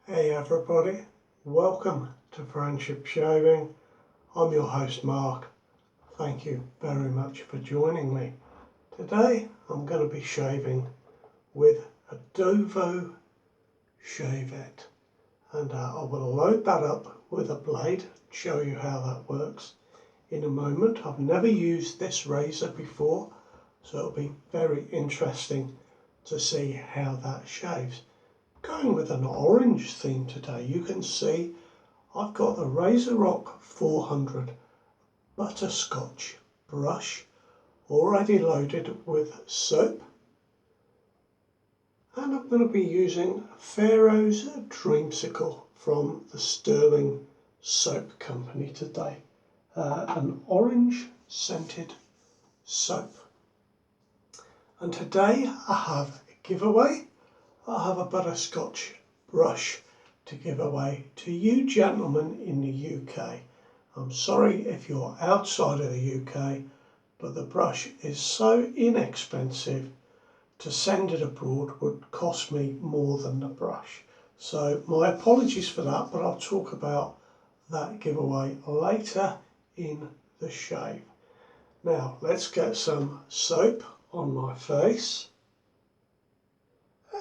Hey everybody, welcome to Friendship Shaving. I'm your host Mark. Thank you very much for joining me. Today I'm going to be shaving with a Dovo Shavette, and I will load that up with a blade, show you how that works in a moment. I've never used this razor before, so it'll be very interesting to see how that shaves. Going with an orange theme today. You can see I've got the Razorock 400 Butterscotch brush already loaded with soap, and I'm going to be using Pharaoh's Dreamsicle from the Sterling Soap Company today, an orange scented soap. And today I have a giveaway. I have a butterscotch brush to give away to you gentlemen in the UK. I'm sorry if you're outside of the UK, but the brush is so inexpensive, to send it abroad would cost me more than the brush. So my apologies for that, but I'll talk about that giveaway later in the shave. Now let's get some soap on my face.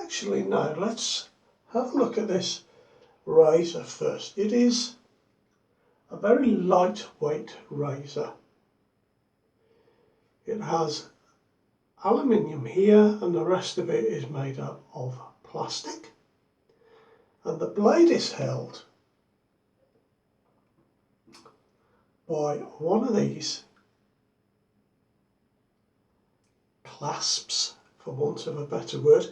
Actually, no, let's have a look at this razor first. It is a very lightweight razor. It has aluminium here, and the rest of it is made up of plastic. And the blade is held by one of these clasps, for want of a better word.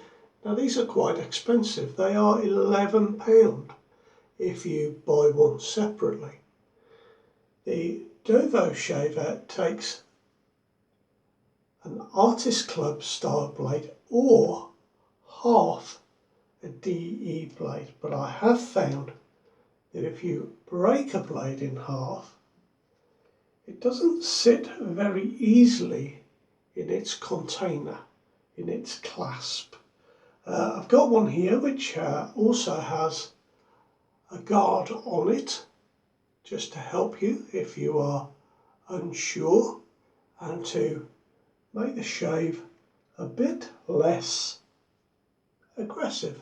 Now these are quite expensive. They are £11 if you buy one separately. The Dovo Shavette takes an Artist Club style blade or half a DE blade, but I have found that if you break a blade in half, it doesn't sit very easily in its container, in its clasp. I've got one here which also has a guard on it, just to help you if you are unsure and to make the shave a bit less aggressive.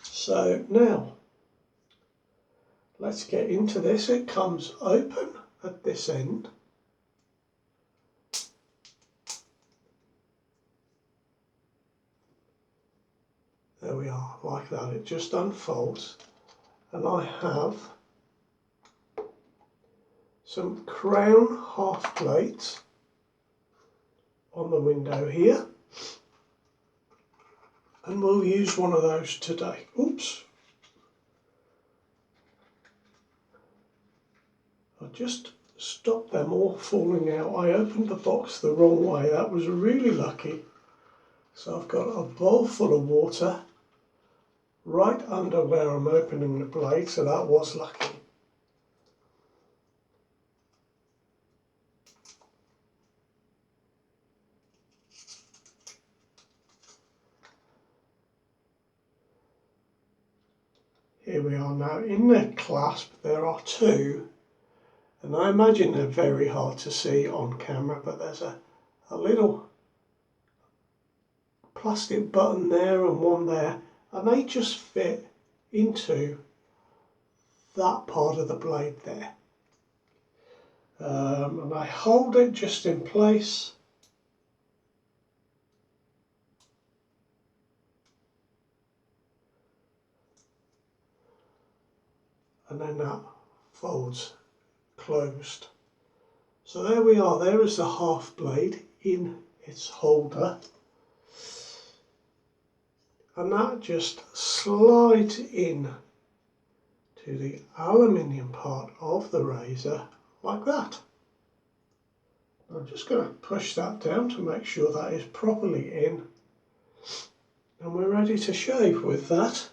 So now let's get into this. It comes open at this end. There we are, like that. It just unfolds, and I have some crown half plates on the window here, and we'll use one of those today. Oops. I just stopped them all falling out. I opened the box the wrong way. That was really lucky. So I've got a bowl full of water right under where I'm opening the blade, so that was lucky. Here we are now. In the clasp there are two, and I imagine they're very hard to see on camera, but there's a little plastic button there and one there, and they just fit into that part of the blade there. And I hold it just in place. And then that folds closed. So there we are. There is the half blade in its holder. And that just slides in to the aluminium part of the razor like that. I'm just going to push that down to make sure that is properly in, and we're ready to shave with that.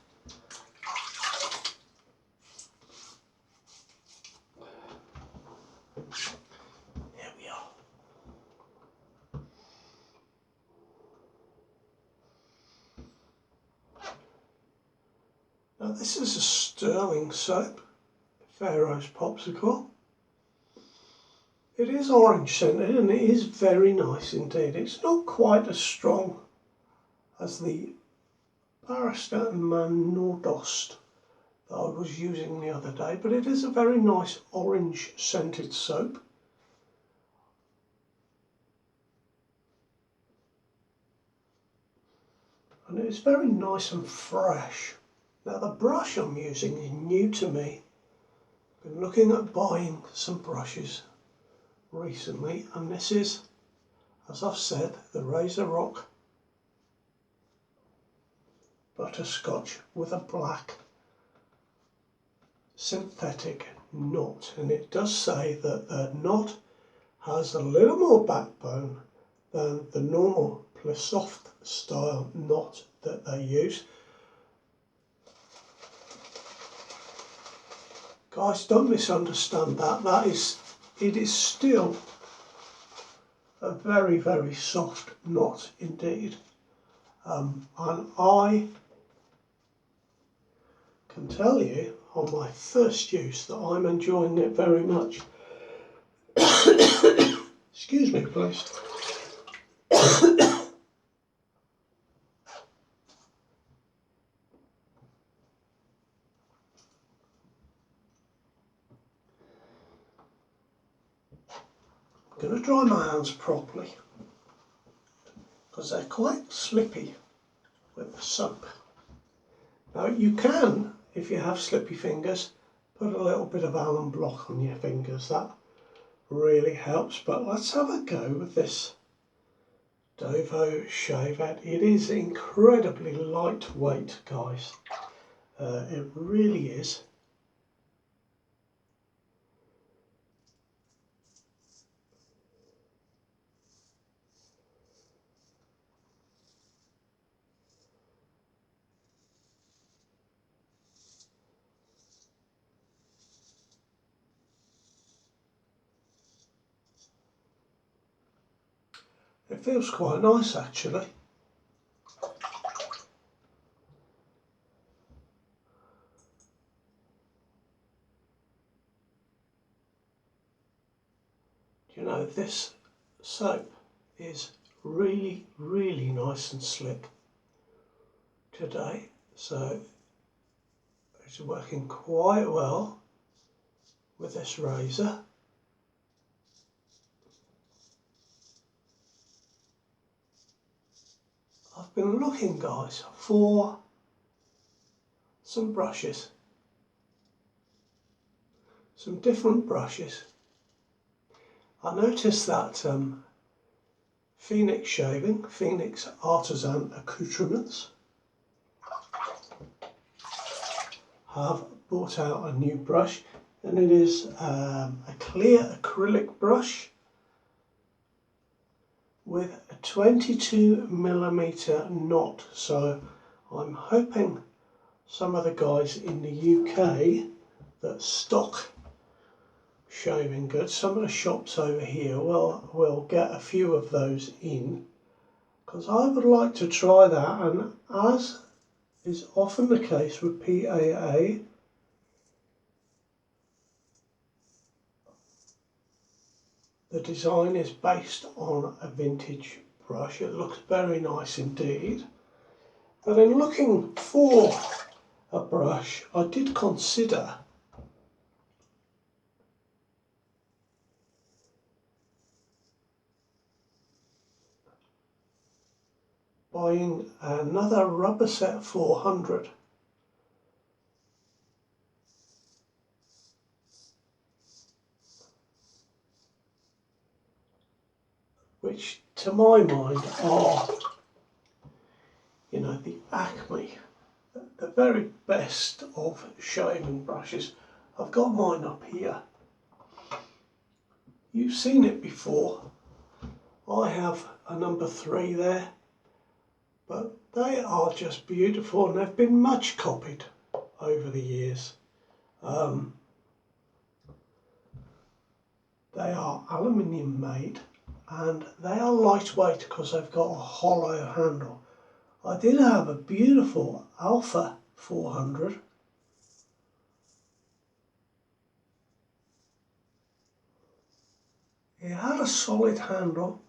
Here we are. Now this is a sterling soap, Pharaoh's Popsicle. It is orange scented and it is very nice indeed. It's not quite as strong as the Barrister and Nordost that I was using the other day, but it is a very nice orange scented soap. And it's very nice and fresh. Now the brush I'm using is new to me. I've been looking at buying some brushes recently, and this is, as I've said, the Razorock Butterscotch with a black synthetic knot, and it does say that the knot has a little more backbone than the normal plus soft style knot that they use. Guys, don't misunderstand that. It is still a very, very soft knot indeed. And I can tell you on my first use that I'm enjoying it very much. Excuse me, please. I'm going to dry my hands properly because they're quite slippy with the soap. Now you can, if you have slippy fingers, put a little bit of alum block on your fingers. That really helps, but let's have a go with this Dovo Shavette. It is incredibly lightweight, guys. It really is. It feels quite nice actually. You know, this soap is really, really nice and slick today, so it's working quite well with this razor. I've been looking, guys, for some brushes, some different brushes. I noticed that Phoenix Shaving, Phoenix Artisan Accoutrements, have brought out a new brush, and it is a clear acrylic brush with a 22mm knot. So I'm hoping some of the guys in the UK that stock shaving goods, some of the shops over here will get a few of those in, because I would like to try that. And as is often the case with PAA, the design is based on a vintage brush. It looks very nice indeed. But in looking for a brush, I did consider buying another rubber set 400. Which to my mind are, you know, the Acme, the very best of shaving brushes. I've got mine up here. You've seen it before. I have a number 3 there, but they are just beautiful and they've been much copied over the years. They are aluminium made and they are lightweight because they've got a hollow handle. I did have a beautiful Alpha 400 It had a solid handle.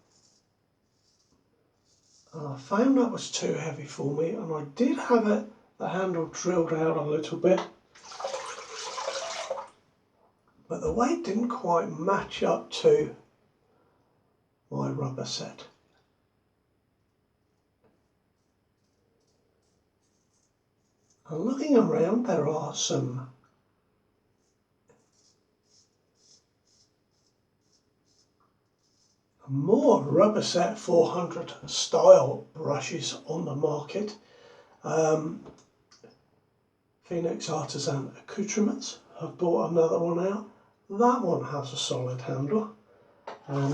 I found that was too heavy for me, and I did have the handle drilled out a little bit, but the weight didn't quite match up to my rubber set. And looking around, there are some more rubber set 400 style brushes on the market. Phoenix Artisan Accoutrements have bought another one out. That one has a solid handle, and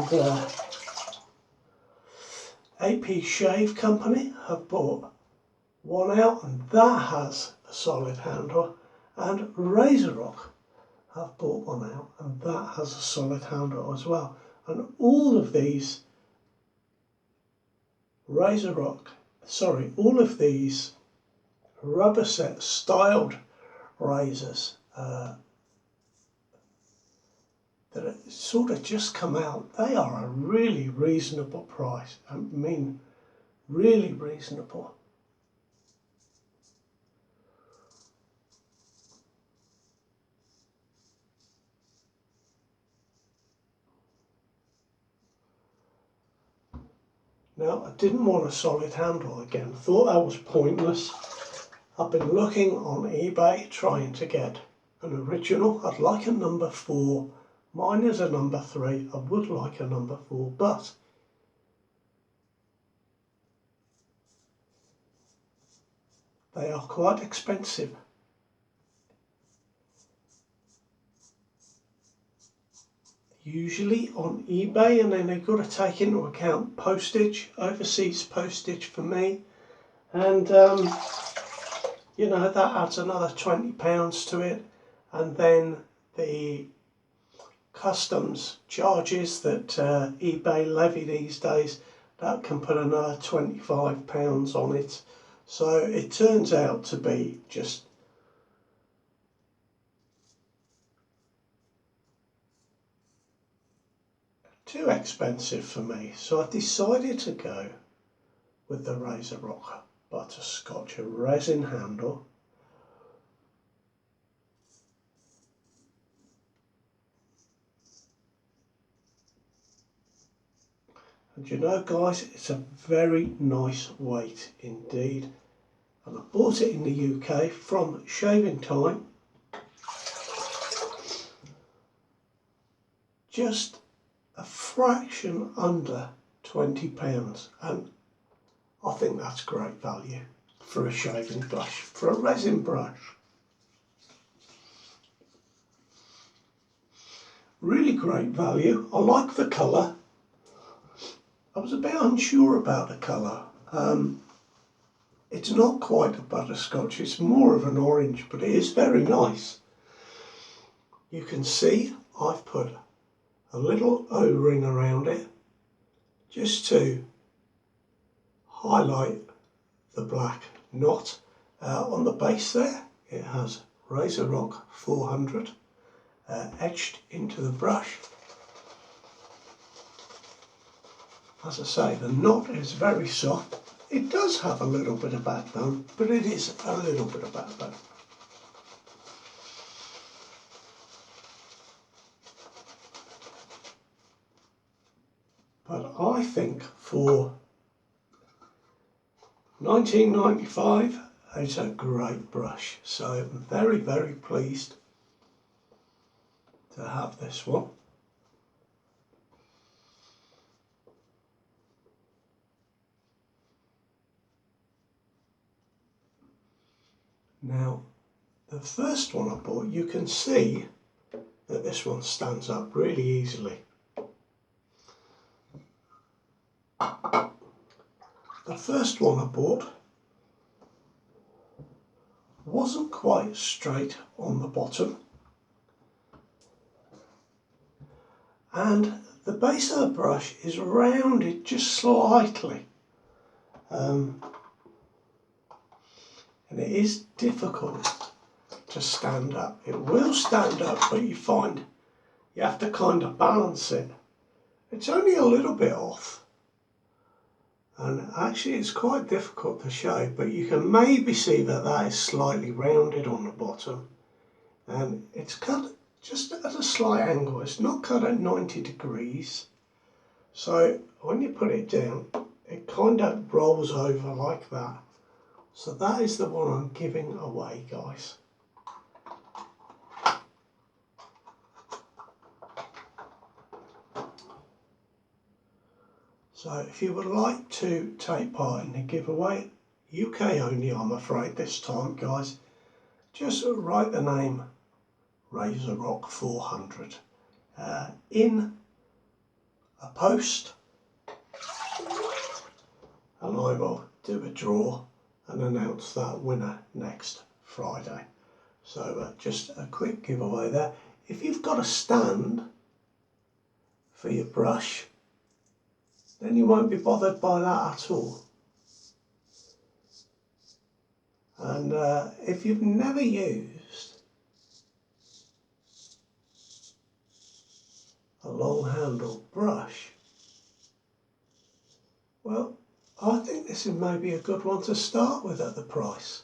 AP Shave Company have bought one out, and that has a solid handle, and Razorock have bought one out, and that has a solid handle as well. And all of these all of these rubber set styled razors that have sort of just come out, they are a really reasonable price. I mean, really reasonable. Now, I didn't want a solid handle again. Thought that was pointless. I've been looking on eBay trying to get an original. I'd like a number 4. Mine is a number 3. I would like a number 4, but they are quite expensive. Usually on eBay, and then they've got to take into account postage, overseas postage for me, and you know, that adds another £20 to it, and then the customs charges that eBay levy these days, that can put another £25 on it. So it turns out to be just too expensive for me. So I decided to go with the Razorock Butterscotch, a resin handle. And you know, guys, it's a very nice weight indeed. And I bought it in the UK from Shaving Time. Just a fraction under £20, and I think that's great value for a shaving brush, for a resin brush. Really great value. I like the colour. I was a bit unsure about the colour. It's not quite a butterscotch, it's more of an orange, but it is very nice. You can see I've put a little O-ring around it just to highlight the black knot. On the base there it has Razorock 400 etched into the brush. As I say, the knot is very soft. It does have a little bit of backbone, but it is a little bit of backbone. But I think for £19.95 it's a great brush, so I'm very, very pleased to have this one. Now, the first one I bought, you can see that this one stands up really easily. The first one I bought wasn't quite straight on the bottom, and the base of the brush is rounded just slightly, and it is difficult to stand up. It will stand up, but you find you have to kind of balance it It's only a little bit off, and actually it's quite difficult to shave, but you can maybe see that that is slightly rounded on the bottom, and it's cut just at a slight angle. It's not cut at 90 degrees, so when you put it down it kind of rolls over like that. So that is the one I'm giving away, guys. So if you would like to take part in the giveaway, UK only I'm afraid this time, guys, just write the name Razorock 400 in a post, and I will do a draw and announce that winner next Friday. So just a quick giveaway there. If you've got a stand for your brush, then you won't be bothered by that at all. And if you've never used a long handled brush, well, I think this is maybe a good one to start with at the price.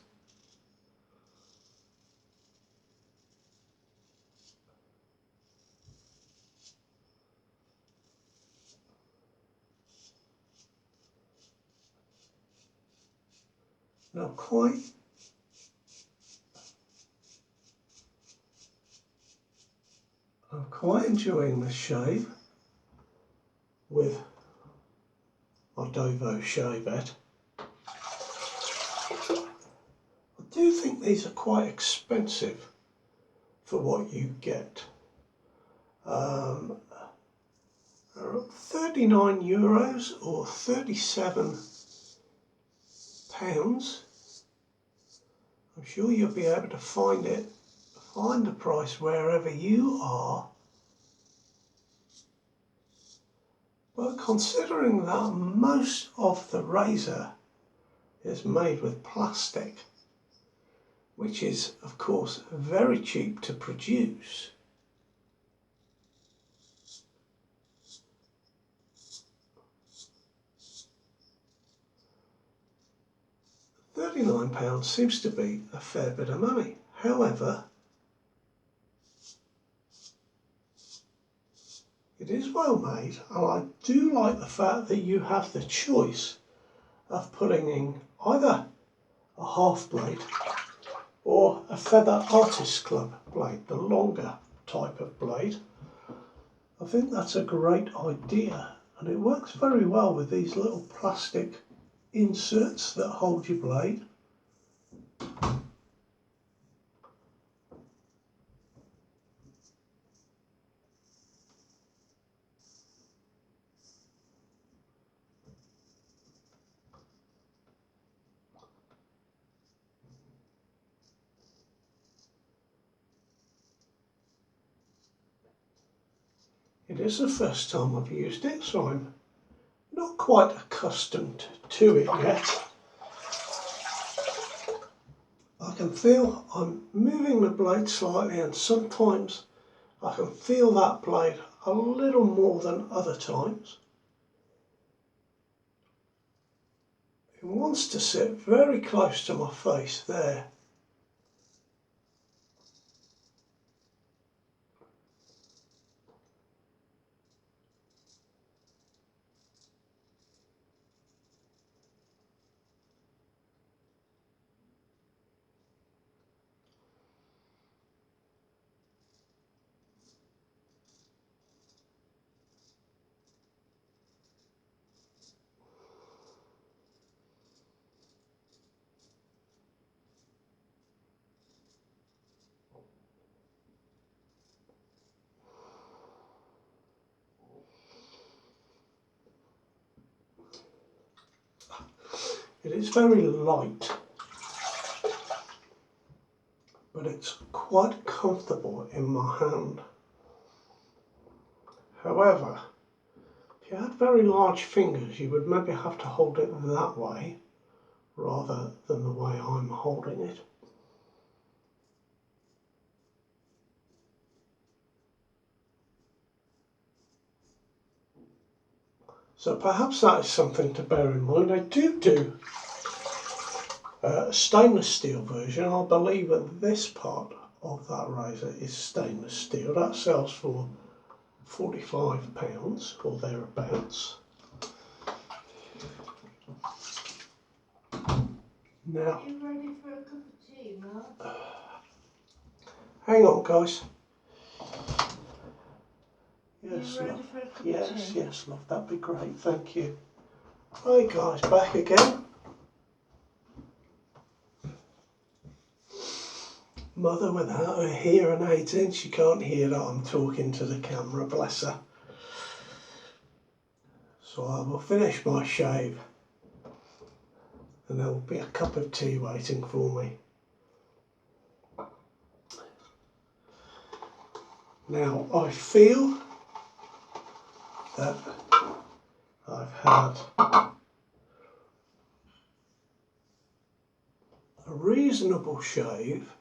Now I'm quite enjoying this shave with my Dovo Shavette. I do think these are quite expensive for what you get. 39 euros or 37 pounds. I'm sure you'll be able to find the price wherever you are. But considering that most of the razor is made with plastic, which is of course very cheap to produce, £39 seems to be a fair bit of money. However, it is well made, and I do like the fact that you have the choice of putting in either a half blade or a Feather Artists Club blade, the longer type of blade. I think that's a great idea, and it works very well with these little plastic inserts that hold your blade. It is the first time I've used it, so I'm not quite accustomed to it yet. I can feel I'm moving the blade slightly, and sometimes I can feel that blade a little more than other times. It wants to sit very close to my face there. It is very light, but it's quite comfortable in my hand. However, if you had very large fingers, you would maybe have to hold it that way rather than the way I'm holding it. So perhaps that is something to bear in mind. I do a stainless steel version. I believe that this part of that razor is stainless steel. That sells for £45 or thereabouts. Now, are you ready for a cup of tea, Mark? hang on, guys. Yes, Are you ready love. for a cup of Yes, tea? yes, love. That'd be great. Thank you. Hi, guys. Back again. Mother without her hearing aids in, she can't hear that I'm talking to the camera, bless her. So I will finish my shave and there will be a cup of tea waiting for me. Now I feel that I've had a reasonable shave.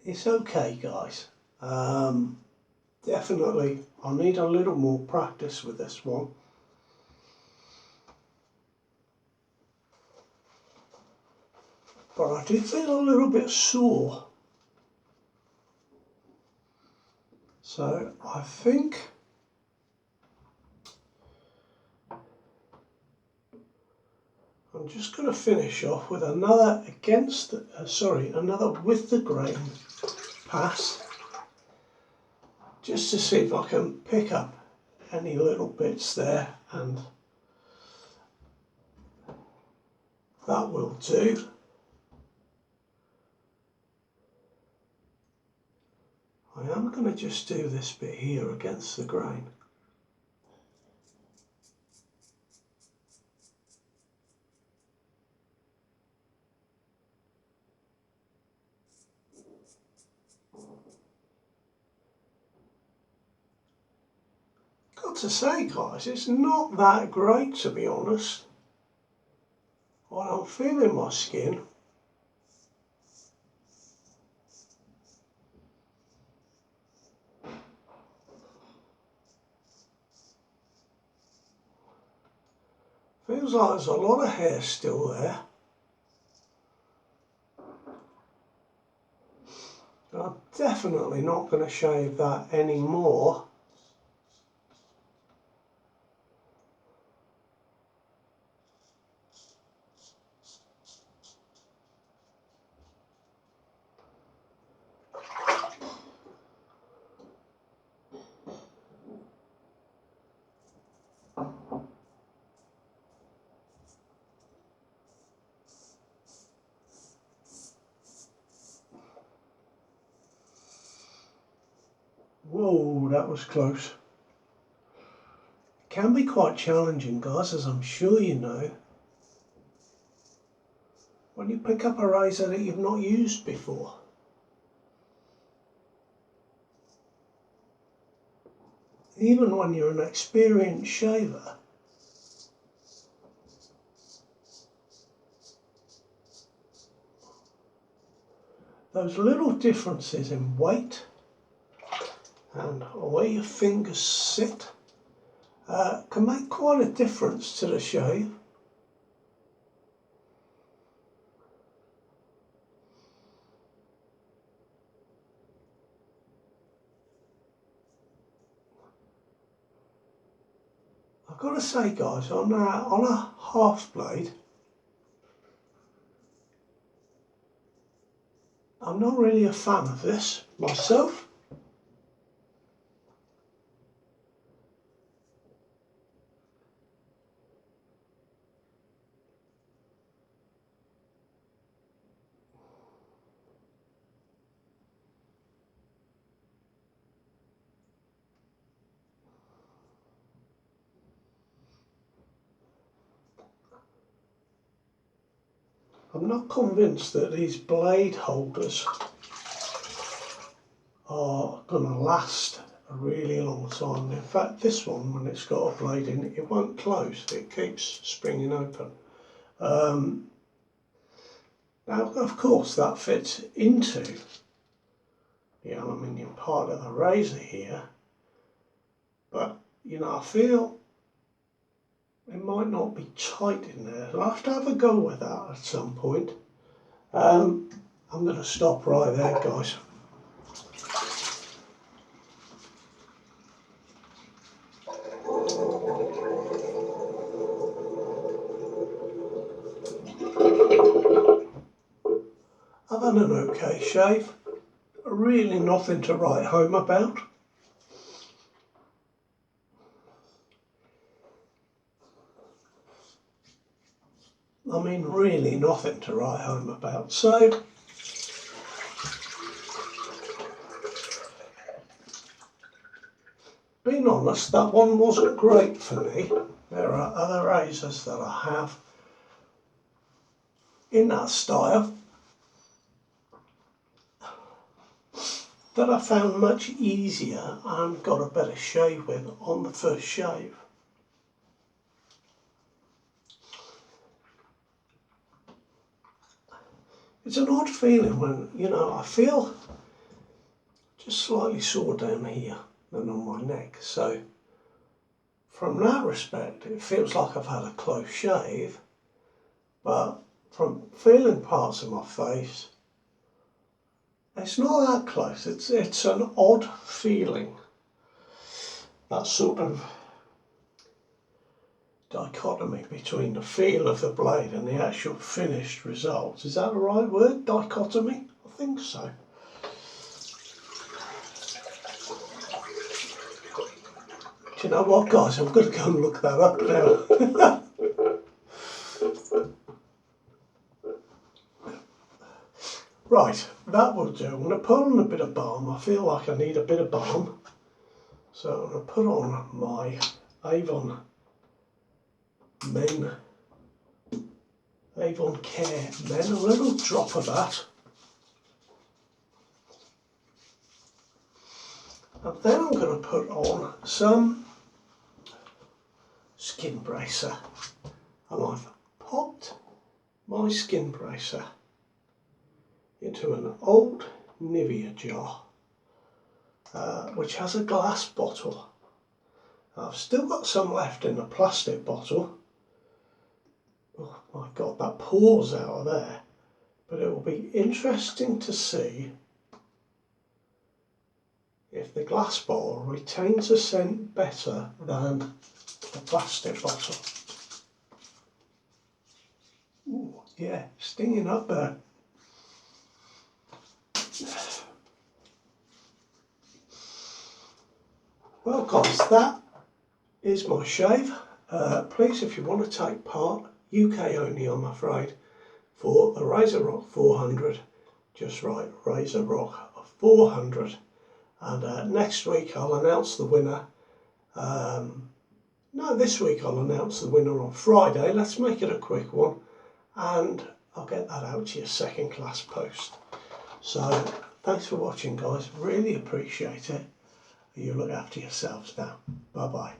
It's okay, guys. Definitely I need a little more practice with this one. But I do feel a little bit sore. So I think I'm just going to finish off with another another with the grain pass, just to see if I can pick up any little bits there, and that will do. I am going to just do this bit here against the grain. Got to say, guys, it's not that great, to be honest. What I'm feeling my skin. Feels like there's a lot of hair still there. I'm definitely not going to shave that anymore. Whoa, that was close. It can be quite challenging, guys, as I'm sure you know, when you pick up a razor that you've not used before. Even when you're an experienced shaver. Those little differences in weight and where your fingers sit can make quite a difference to the shave. I've got to say, guys, on a half blade, I'm not really a fan of this myself. I'm not convinced that these blade holders are going to last a really long time. In fact, this one, when it's got a blade in it, it won't close. It keeps springing open. Now, of course, that fits into the aluminium part of the razor here, but you know, I feel it might not be tight in there. I'll have to have a go with that at some point. I'm going to stop right there, guys. I've had an okay shave, really nothing to write home about. I mean, really nothing to write home about. So, being honest, that one wasn't great for me. There are other razors that I have in that style that I found much easier and got a better shave with on the first shave. It's an odd feeling when, you know, I feel just slightly sore down here than on my neck. So from that respect, it feels like I've had a close shave, but from feeling parts of my face, it's not that close. It's an odd feeling. That sort of dichotomy between the feel of the blade and the actual finished result. Is that the right word? Dichotomy? I think so. Do you know what, guys? I'm going to go and look that up now. Right, that will do. I'm going to put on a bit of balm. I feel like I need a bit of balm. So I'm going to put on my Avon Care Men, a little drop of that. And then I'm going to put on some skin bracer. And I've popped my skin bracer into an old Nivea jar, which has a glass bottle. I've still got some left in the plastic bottle. Oh my God, that pours out of there. But it will be interesting to see if the glass bottle retains a scent better than the plastic bottle. Ooh, yeah, stinging up there. Well guys, that is my shave. Please, if you want to take part, UK only I'm afraid, for the Razorock 400, just write Razorock 400, and next week I'll announce the winner. No, this week I'll announce the winner on Friday. Let's make it a quick one, and I'll get that out to you second class post. So thanks for watching guys, really appreciate it. You look after yourselves now. Bye bye.